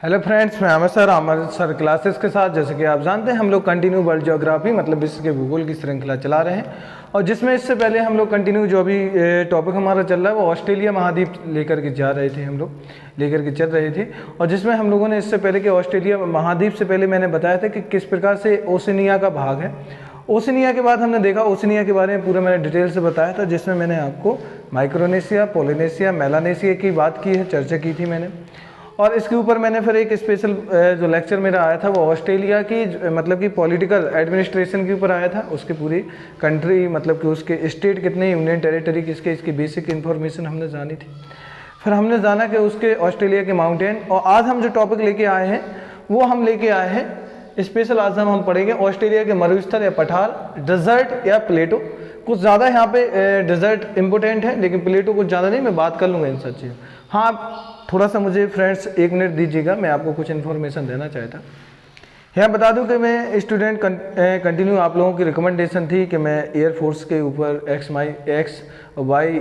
Hello friends, मैं Aamir sir classes के साथ, जैसे कि आप जानते हैं, हम लोग कंटिन्यू वर्ल्ड ज्योग्राफी मतलब विश्व के भूगोल की श्रृंखला चला रहे हैं। और जिसमें इससे पहले हम लोग कंटिन्यू जो भी टॉपिक हमारा चल रहा है वो ऑस्ट्रेलिया महाद्वीप लेकर के जा रहे थे, हम लोग लेकर के चल रहे थे। और जिसमें हम लोगों ने इससे पहले कि ऑस्ट्रेलिया महाद्वीप से पहले मैंने बताया था कि किस प्रकार से ओशिनिया का भाग है। ओशिनिया के बाद हमने देखा, ओशिनिया के बारे में पूरा मैंने डिटेल से बताया था, जिसमें मैंने आपको माइक्रोनेशिया, पोलिनेशिया, मेलानेशिया की बात की है, चर्चा की थी मैंने। और इसके ऊपर मैंने फिर एक स्पेशल जो लेक्चर मेरा आया था वो ऑस्ट्रेलिया की मतलब कि पॉलिटिकल एडमिनिस्ट्रेशन के ऊपर आया था, उसके पूरी कंट्री मतलब कि उसके स्टेट कितने, यूनियन टेरिटरी किसके, इसकी बेसिक इन्फॉर्मेशन हमने जानी थी। फिर हमने जाना कि उसके ऑस्ट्रेलिया के माउंटेन। और आज हम जो टॉपिक लेके आए हैं वो हम लेके आए हैं स्पेशल। आज हम पढ़ेंगे ऑस्ट्रेलिया के मरुस्थल या पठार, डेजर्ट या प्लेटो। कुछ ज़्यादा यहाँ पे डेजर्ट इंपॉर्टेंट है, लेकिन प्लेटो कुछ ज़्यादा नहीं, मैं बात कर लूँगा इन सब चीज़ों। हाँ, थोड़ा सा मुझे फ्रेंड्स 1 मिनट दीजिएगा, मैं आपको कुछ इन्फॉर्मेशन देना चाहता। यहाँ बता दूं कि मैं स्टूडेंट कंटिन्यू आप लोगों की रिकमेंडेशन थी कि मैं एयरफोर्स के ऊपर एक्स और वाई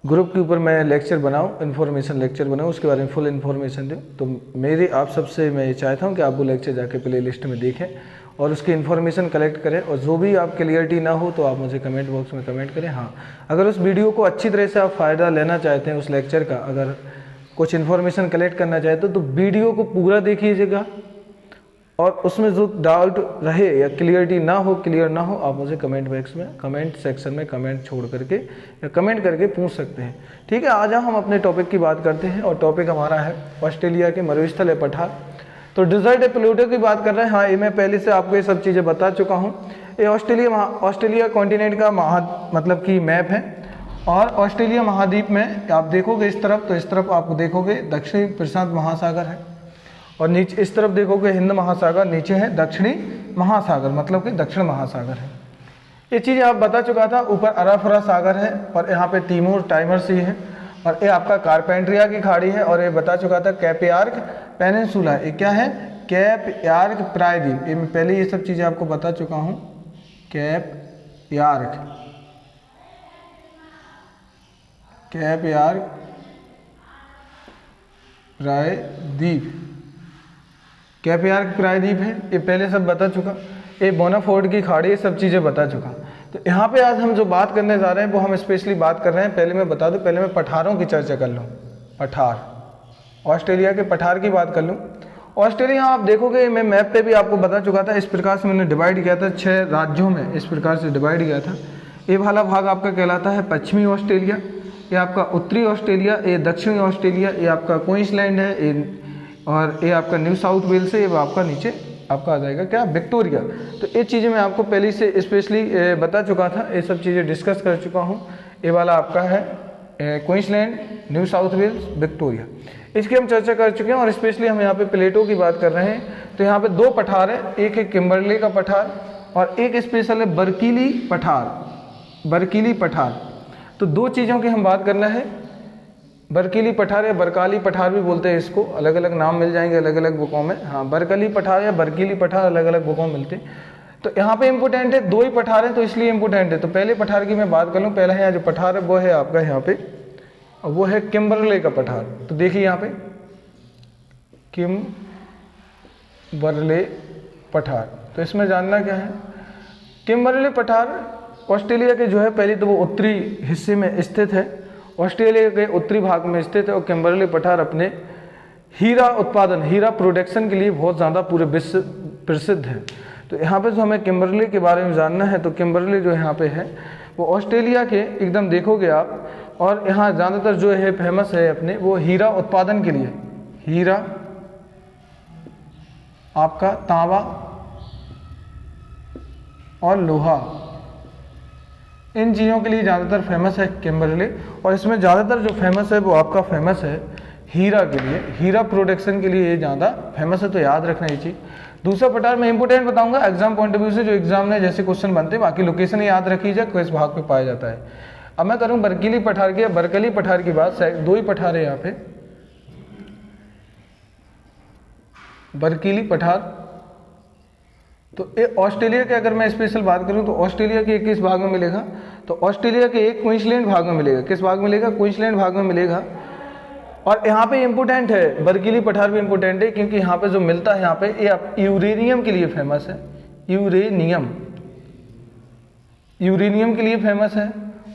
ग्रुप के ऊपर मैं लेक्चर बनाऊं, इन्फॉर्मेशन लेक्चर बनाऊं, उसके बारे में फुल इन्फॉर्मेशन दूं। तो मेरी आप सबसे मैं ये चाहता हूं कि आप वो लेक्चर जाके प्ले लिस्ट में देखें और उसकी इन्फॉर्मेशन कलेक्ट करें। और जो भी आप क्लियरिटी ना हो तो आप मुझे कमेंट बॉक्स में कमेंट करें। हाँ, अगर उस वीडियो को अच्छी तरह से आप फ़ायदा लेना चाहते हैं, उस लेक्चर का अगर कुछ इन्फॉर्मेशन कलेक्ट करना चाहते हो तो वीडियो को पूरा देखिएगा। और उसमें जो डाउट रहे या क्लियरिटी ना हो, क्लियर ना हो, आप मुझे कमेंट बॉक्स में, कमेंट सेक्शन में कमेंट छोड़ करके या कमेंट करके पूछ सकते हैं। ठीक है, आज हम अपने टॉपिक की बात करते हैं। और टॉपिक हमारा है ऑस्ट्रेलिया के मरुस्थल या पठार। तो डेजर्ट या प्लूटो की बात कर रहे हैं। हाँ, ये मैं पहले से आपको ये सब चीज़ें बता चुका हूँ। ये ऑस्ट्रेलिया कॉन्टिनेंट का मतलब कि मैप है। और ऑस्ट्रेलिया महाद्वीप में आप देखोगे इस तरफ, तो इस तरफ आप देखोगे दक्षिणी प्रशांत महासागर है, और नीचे इस तरफ देखोगे हिंद महासागर, नीचे है दक्षिणी महासागर मतलब कि दक्षिण महासागर है। ये चीज़ आप बता चुका था। ऊपर अराफरा सागर है और यहाँ पे तिमोर टाइमर सी है, और ये आपका कारपेंट्रिया की खाड़ी है। और ये बता चुका था कैप यार्क पेनिनसुला, ये क्या है, कैप यार्क प्रायद्वीप। ये मैं पहले ये सब चीज़ें आपको बता चुका हूँ। कैप यार्क प्रायद्वीप, कैप यार्क प्रायद्वीप है, ये पहले सब बता चुका। ये बोनाफोर्ड की खाड़ी, ये सब चीज़ें बता चुका। तो यहाँ पे आज हम जो बात करने जा रहे हैं वो हम स्पेशली बात कर रहे हैं, पहले मैं बता दूं, पहले मैं पठारों की चर्चा कर लूँ। पठार, ऑस्ट्रेलिया के पठार की बात कर लूँ। ऑस्ट्रेलिया आप देखोगे, मैं मैप पे भी आपको बता चुका था, इस प्रकार से मैंने डिवाइड किया था 6 राज्यों में, इस प्रकार से डिवाइड किया था। ये वाला भाग आपका कहलाता है पश्चिमी ऑस्ट्रेलिया, ये आपका उत्तरी ऑस्ट्रेलिया, ये दक्षिणी ऑस्ट्रेलिया, ये आपका क्वींसलैंड है, और ये आपका न्यू साउथ वेल्स है, ये आपका नीचे आपका आ जाएगा क्या, विक्टोरिया। तो ये चीज़ें मैं आपको पहले से स्पेशली बता चुका था, ये सब चीज़ें डिस्कस कर चुका हूँ। ये वाला आपका है Queensland, New South Wales, Victoria, इसकी हम चर्चा कर चुके हैं। और स्पेशली हम यहाँ पे प्लेटो की बात कर रहे हैं। तो यहाँ पे 2 पठार है, एक है किम्बरले का पठार और एक स्पेशल है बर्किली पठार। तो 2 चीज़ों की हम बात करना है। बर्किली पठार या बरकाली पठार भी बोलते हैं इसको, अलग अलग नाम मिल जाएंगे अलग अलग बुकों में। हाँ, बरकली पठार या बर्किली पठार अलग अलग बुकों में मिलते हैं। तो यहाँ पे इंपोर्टेंट है, 2 ही पठार हैं तो इसलिए इंपोर्टेंट है। तो पहले पठार की मैं बात कर लूँ। पहला है जो पठार है वो है आपका यहाँ पे, और वो है किम्बरले का पठार। तो देखिए यहाँ पे किम्बरले पठार, तो इसमें जानना क्या है। किम्बरले पठार ऑस्ट्रेलिया के जो है, पहले तो वो उत्तरी हिस्से में स्थित है, ऑस्ट्रेलिया के उत्तरी भाग में स्थित है। और किम्बरले पठार अपने हीरा उत्पादन, हीरा प्रोडक्शन के लिए बहुत ज़्यादा पूरे विश्व प्रसिद्ध है। तो यहाँ पे जो हमें किम्बरले के बारे में जानना है, तो किम्बरले जो यहाँ पे है वो ऑस्ट्रेलिया के एकदम देखोगे आप, और यहाँ ज़्यादातर जो है फेमस है अपने वो हीरा उत्पादन के लिए, हीरा आपका तांबा और लोहा, इन चीज़ों के लिए ज़्यादातर फेमस है किम्बरले। और इसमें ज़्यादातर जो फेमस है वो आपका फेमस है हीरा के लिए, हीरा प्रोडक्शन के लिए ये ज़्यादा फेमस है। तो याद रखना ये चीज़। दूसरा पठार मैं इंपोर्टेंट बताऊंगा एग्जाम पॉइंट ऑफ व्यू से, जो एग्जाम में जैसे क्वेश्चन बनते हैं, बाकी लोकेशन याद रखी जाए किस भाग पे पाया जाता है। अब मैं करूँ बर्किली पठार की या बरकली पठार की बात। 2 ही पठार है यहाँ पे, बर्किली पठार। तो ये ऑस्ट्रेलिया के अगर मैं स्पेशल बात करूं तो ऑस्ट्रेलिया के किस भाग में मिलेगा, तो ऑस्ट्रेलिया के एक क्वींसलैंड भाग में मिलेगा। किस भाग में मिलेगा, क्वींसलैंड भाग में मिलेगा। और यहाँ पे इम्पोर्टेंट है, बर्किली पठार भी इम्पोर्टेंट है क्योंकि यहाँ पे जो मिलता है यहाँ पे ये यूरेनियम के लिए फेमस है, यूरेनियम के लिए फेमस है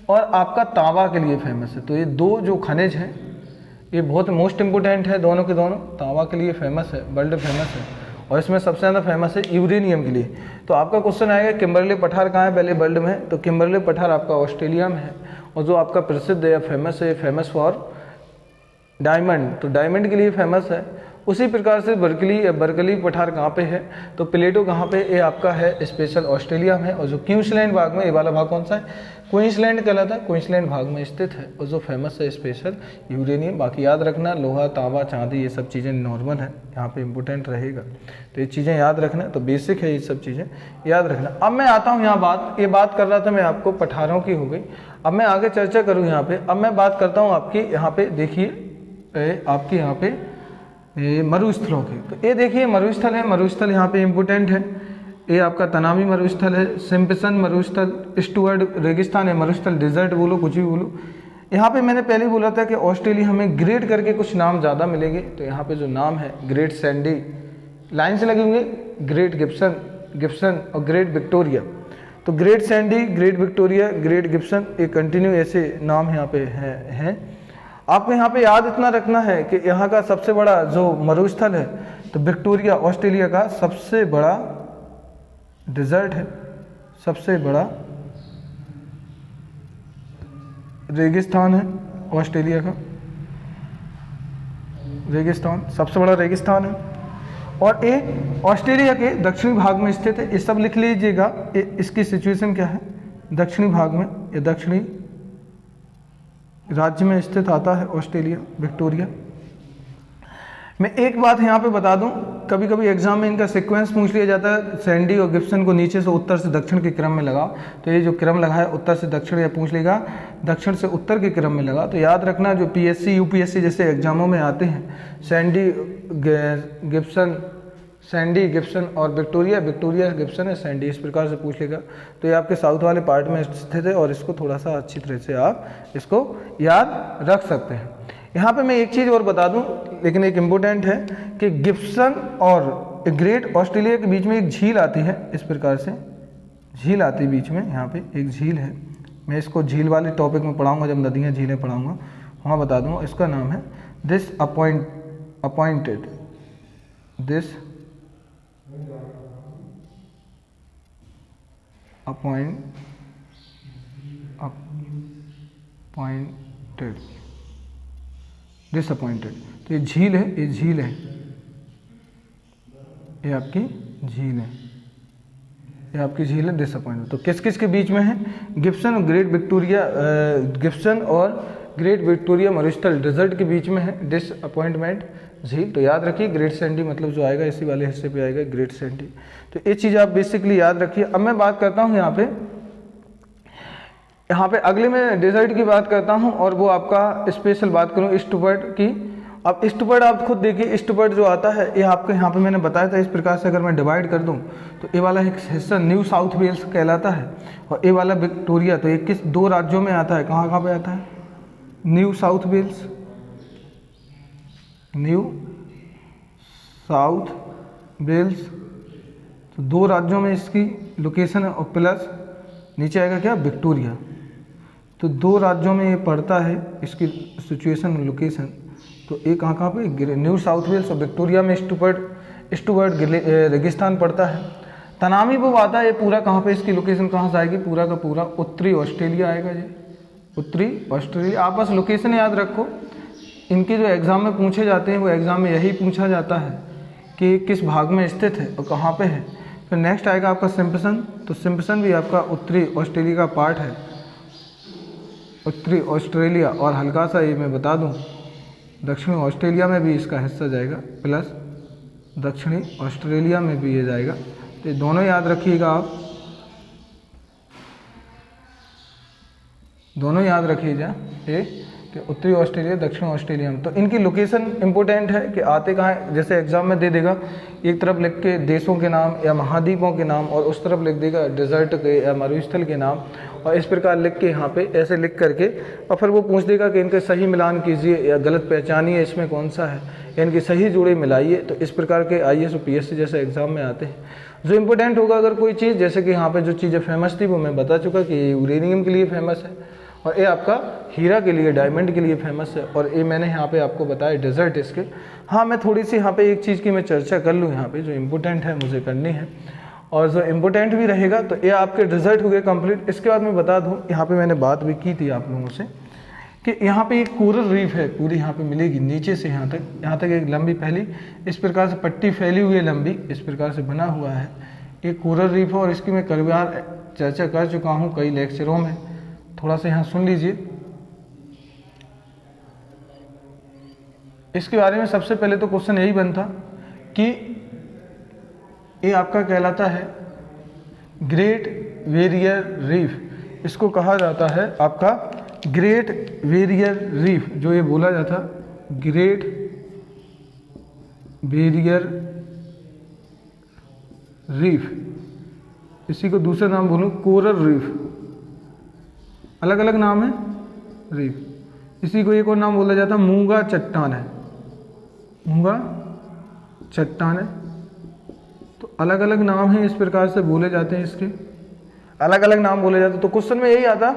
और आपका तांबा के लिए फेमस है। तो ये दो जो खनिज हैं ये बहुत मोस्ट इम्पोर्टेंट है, दोनों के दोनों तांबा के लिए फेमस है, वर्ल्ड फेमस है, और इसमें सबसे ज़्यादा फेमस है यूरेनियम के लिए। तो आपका क्वेश्चन आएगा किम्बरले पठार कहाँ है पहले वर्ल्ड में, तो किम्बरले पठार आपका ऑस्ट्रेलिया में है, और जो आपका प्रसिद्ध है फेमस है, फेमस फॉर डायमंड, तो डायमंड के लिए फेमस है। उसी प्रकार से बर्कली पठार कहाँ पे है, तो प्लेटो कहाँ पे, ये आपका है स्पेशल ऑस्ट्रेलिया में, और जो क्वींसलैंड भाग में, ये वाला भाग कौन सा है, क्वींसलैंड कहलाता है, क्वींसलैंड भाग में स्थित है, और जो फेमस है स्पेशल यूरेनियम। बाकी याद रखना लोहा, तांबा, चांदी ये सब चीज़ें नॉर्मल है, यहाँ पे इंपॉर्टेंट रहेगा, तो ये चीज़ें याद रखना। तो बेसिक है ये सब चीज़ें याद रखना। अब मैं आता हूँ यहाँ ये बात कर रहा था मैं आपको पठारों की हो गई, अब मैं आगे चर्चा करूँ यहाँ पे। अब मैं बात करता हूँ आपकी यहाँ पे, देखिए आपके यहाँ पे मरुस्थलों की। तो ये देखिए मरुस्थल है, मरुस्थल यहाँ पे इम्पोर्टेंट है। ये आपका तनामी मरुस्थल है, सिम्पसन मरुस्थल, स्टुअर्ट रेगिस्तान है, मरुस्थल डेजर्ट बोलो, कुछ भी बोलो। यहाँ पे मैंने पहले बोला था कि ऑस्ट्रेलिया हमें ग्रेट करके कुछ नाम ज़्यादा मिलेंगे। तो यहाँ पे जो नाम है ग्रेट सैंडी, लाइन से लगे होंगे, ग्रेट गिब्सन और ग्रेट विक्टोरिया। तो great Sandy, great Victoria, great Gibson, ये कंटिन्यू ऐसे नाम यहाँ पे हैं। आपको यहाँ पे याद इतना रखना है कि यहाँ का सबसे बड़ा जो मरुस्थल है, तो विक्टोरिया ऑस्ट्रेलिया का सबसे बड़ा डेजर्ट है, सबसे बड़ा रेगिस्तान है ऑस्ट्रेलिया का, रेगिस्तान सबसे बड़ा रेगिस्तान है, और ये ऑस्ट्रेलिया के दक्षिणी भाग में स्थित है। ये सब लिख लीजिएगा, इसकी सिचुएशन क्या है, दक्षिणी भाग में, ये दक्षिणी राज्य में स्थित आता है ऑस्ट्रेलिया, विक्टोरिया। मैं एक बात यहाँ पे बता दूं, कभी कभी एग्जाम में इनका सीक्वेंस पूछ लिया जाता है, सैंडी और गिब्सन को नीचे से उत्तर से दक्षिण के क्रम में लगाओ। तो ये जो क्रम लगा है उत्तर से दक्षिण, या पूछ लेगा दक्षिण से उत्तर के क्रम में लगा। तो याद रखना जो पीएससी यूपीएससी जैसे एग्जामों में आते हैं, सैंडी गिब्सन और विक्टोरिया गिब्सन है, सैंडी, इस प्रकार से पूछ लेगा। तो ये आपके साउथ वाले पार्ट में स्थित है, और इसको थोड़ा सा अच्छी तरह से आप इसको याद रख सकते हैं। यहाँ पे मैं एक चीज़ और बता दूं, लेकिन एक इम्पोर्टेंट है कि गिब्सन और ग्रेट ऑस्ट्रेलिया के बीच में एक झील आती है, इस प्रकार से झील आती है बीच में, यहाँ पे एक झील है। मैं इसको झील वाले टॉपिक में पढ़ाऊँगा, जब नदियाँ झीलें पढ़ाऊँगा वहाँ बता दूँगा। इसका नाम है दिस अपॉइंटेड डिसअपॉइंटेड। तो ये झील है, ये झील है, ये आपकी झील है, ये आपकी झील है डिसअपॉइंटेड। तो किस किस के बीच में है, गिब्सन और ग्रेट विक्टोरिया मरुस्थल डेजर्ट के बीच में है डिसअपॉइंटमेंट झील। तो याद रखिए ग्रेट सैंडी मतलब जो आएगा इसी वाले हिस्से पे आएगा ग्रेट सैंडी। तो ये चीज़ आप बेसिकली याद रखिए। अब मैं बात करता हूँ यहाँ पे अगले में डेजर्ट की बात करता हूँ, और वो आपका स्पेशल बात करूँ ईस्टवर्ड की। अब ईस्टवर्ड आप खुद देखिए, ईस्टवर्ड जो आता है ये आपको यहाँ पे मैंने बताया था, इस प्रकार से अगर मैं डिवाइड कर दूँ तो ये वाला एक हिस्सा न्यू साउथ वेल्स कहलाता है, और ये वाला विक्टोरिया। तो ये किस दो राज्यों में आता है, कहाँ कहाँ पे आता है, New South Wales, New South Wales, तो दो राज्यों में इसकी लोकेशन है, और प्लस नीचे आएगा क्या, विक्टोरिया। तो दो राज्यों में ये पड़ता है इसकी सिचुएशन लोकेशन। तो ये कहाँ कहाँ पे, न्यू साउथ वेल्स और विक्टोरिया में स्टुअर्ट रेगिस्तान पड़ता है। तनामी वो आता है, ये पूरा कहाँ पे, इसकी लोकेशन कहाँ से आएगी, पूरा का पूरा उत्तरी ऑस्ट्रेलिया आएगा जी, उत्तरी ऑस्ट्रेलिया। आप बस लोकेशन याद रखो, इनके जो एग्ज़ाम में पूछे जाते हैं वो एग्ज़ाम में यही पूछा जाता है कि किस भाग में स्थित है और कहाँ पे है। फिर नेक्स्ट आएगा आपका सिम्पसन। तो सिम्पसन भी आपका उत्तरी ऑस्ट्रेलिया का पार्ट है, उत्तरी ऑस्ट्रेलिया। और हल्का सा ये मैं बता दूं, दक्षिणी ऑस्ट्रेलिया में भी इसका हिस्सा जाएगा, प्लस दक्षिणी ऑस्ट्रेलिया में भी ये जाएगा। तो ये दोनों याद रखिएगा, आप दोनों याद रखिएगा ये। कि उत्तरी ऑस्ट्रेलिया, दक्षिण ऑस्ट्रेलिया में। तो इनकी लोकेशन इंपॉर्टेंट है कि आते कहाँ है। जैसे एग्जाम में दे देगा, एक तरफ लिख के देशों के नाम या महाद्वीपों के नाम, और उस तरफ लिख देगा डेजर्ट के या मरुस्थल के नाम, और इस प्रकार लिख के यहाँ पे ऐसे लिख करके, और फिर वो पूछ देगा कि इनके सही मिलान कीजिए या गलत पहचानिए इसमें कौन सा है, या इनकी सही जोड़े मिलाइए। तो इस प्रकार के IAS और PSC जैसे एग्जाम में आते हैं। जो इम्पोर्टेंट होगा अगर कोई चीज़, जैसे कि यहाँ पे जो चीज़ें फेमस थी वो मैं बता चुका कि ये यूरेनियम के लिए फेमस है, और ये आपका हीरा के लिए, डायमंड के लिए फेमस है, और ये मैंने यहाँ पे आपको बताया डेजर्ट इसके। हाँ, मैं थोड़ी सी यहाँ पे एक चीज़ की मैं चर्चा कर लूँ यहाँ पे, जो इम्पोर्टेंट है मुझे करनी है, और जो इम्पोर्टेंट भी रहेगा। तो ये आपके डेजर्ट हो गए कंप्लीट। इसके बाद मैं बता दूँ, यहाँ पे मैंने बात भी की थी आप लोगों से कि यहाँ पे एक कोरल रीफ है पूरी, यहाँ पे मिलेगी नीचे से यहाँ तक एक लंबी फैली, इस प्रकार से पट्टी फैली हुई है लंबी, इस प्रकार से बना हुआ है एक कोरल रीफ है। और इसकी मैं कई बार चर्चा कर चुका हूँ कई लेक्चरों में, थोड़ा सा यहाँ सुन लीजिए। इसके बारे में सबसे पहले तो क्वेश्चन यही बनता कि ये आपका कहलाता है ग्रेट बैरियर रीफ। इसको कहा जाता है आपका ग्रेट बैरियर रीफ, जो ये बोला जाता ग्रेट बैरियर रीफ। इसी को दूसरा नाम बोलूँ कोरल रीफ, अलग अलग नाम है रीफ। इसी को एक और नाम बोला जाता मूंगा चट्टान है, मूंगा चट्टान है। तो अलग अलग नाम है, इस प्रकार से बोले जाते हैं, इसके अलग अलग नाम बोले जाते हैं। तो क्वेश्चन में यही आता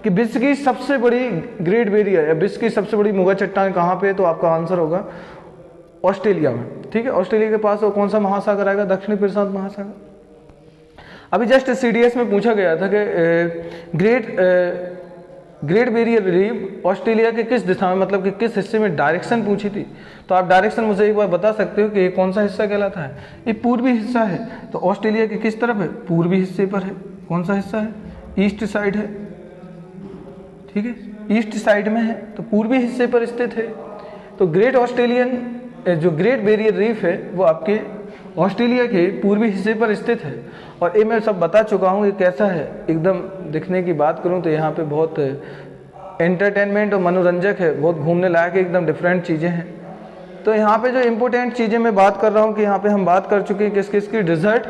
कि विश्व की सबसे बड़ी ग्रेट बैरियर या विश्व की सबसे बड़ी मूंगा चट्टान कहाँ पे है, तो आपका आंसर होगा ऑस्ट्रेलिया में। ठीक है, ऑस्ट्रेलिया के पास कौन सा महासागर आएगा, दक्षिणी प्रशांत महासागर। अभी जस्ट CDS में पूछा गया था कि ग्रेट बैरियर रीफ ऑस्ट्रेलिया के किस दिशा में, मतलब कि किस हिस्से में डायरेक्शन पूछी थी। तो आप डायरेक्शन मुझे एक बार बता सकते हो कि ये कौन सा हिस्सा कहलाता है। ये पूर्वी हिस्सा है, तो ऑस्ट्रेलिया के किस तरफ है, पूर्वी हिस्से पर है। कौन सा हिस्सा है, ईस्ट साइड है। ठीक है, ईस्ट साइड में है, तो पूर्वी हिस्से पर स्थित है। तो जो ग्रेट बैरियर रीफ है वो आपके ऑस्ट्रेलिया के पूर्वी हिस्से पर स्थित है। और ये मैं सब बता चुका हूँ ये कैसा है। एकदम दिखने की बात करूँ तो यहाँ पे बहुत एंटरटेनमेंट और मनोरंजक है, बहुत घूमने लायक है, एकदम डिफरेंट चीज़ें हैं। तो यहाँ पे जो इम्पोर्टेंट चीज़ें मैं बात कर रहा हूँ कि यहाँ पे हम बात कर चुके हैं किस किस की डिजर्ट,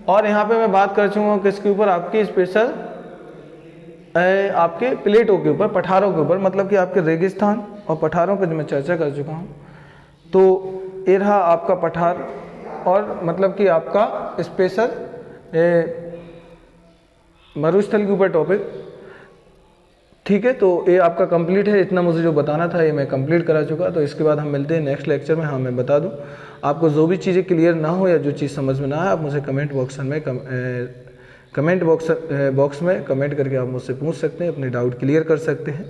और यहाँ पे मैं बात कर चुका हूँ किसके ऊपर, आपकी स्पेशल आपके प्लेटों के ऊपर, पठारों के ऊपर, मतलब कि आपके रेगिस्तान और पठारों पर मैं चर्चा कर चुका हूँ। तो ये रहा आपका पठार, और मतलब कि आपका स्पेशल मरुस्थल के ऊपर टॉपिक। ठीक है, तो ये आपका कंप्लीट है। इतना मुझे जो बताना था ये मैं कंप्लीट करा चुका। तो इसके बाद हम मिलते हैं नेक्स्ट लेक्चर में। हाँ, मैं बता दूं, आपको जो भी चीज़ें क्लियर ना हो या जो चीज़ समझ में ना आए, आप मुझे कमेंट बॉक्स में कमेंट करके आप मुझसे पूछ सकते हैं, अपने डाउट क्लियर कर सकते हैं।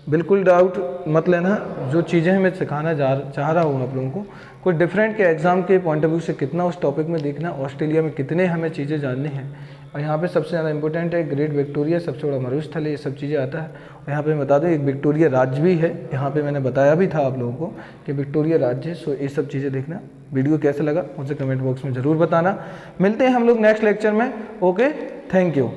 बिल्कुल डाउट मत लेना। जो चीज़ें मैं सिखाना चाह रहा हूँ आप लोगों को, कोई डिफरेंट के एग्ज़ाम के पॉइंट ऑफ व्यू से कितना उस टॉपिक में देखना, ऑस्ट्रेलिया में कितने हमें चीज़ें जाननी हैं। और यहाँ पे सबसे ज़्यादा इंपॉर्टेंट है ग्रेट विक्टोरिया, सबसे बड़ा मरुस्थल है, ये सब चीज़ें आता है। और यहाँ पे मैं बता दूँ एक विक्टोरिया राज्य भी है, यहाँ पे मैंने बताया भी था आप लोगों को कि विक्टोरिया राज्य है। सो ये सब चीज़ें देखना। वीडियो कैसा लगा मुझे कमेंट बॉक्स में ज़रूर बताना। मिलते हैं हम लोग नेक्स्ट लेक्चर में। Okay, thank you.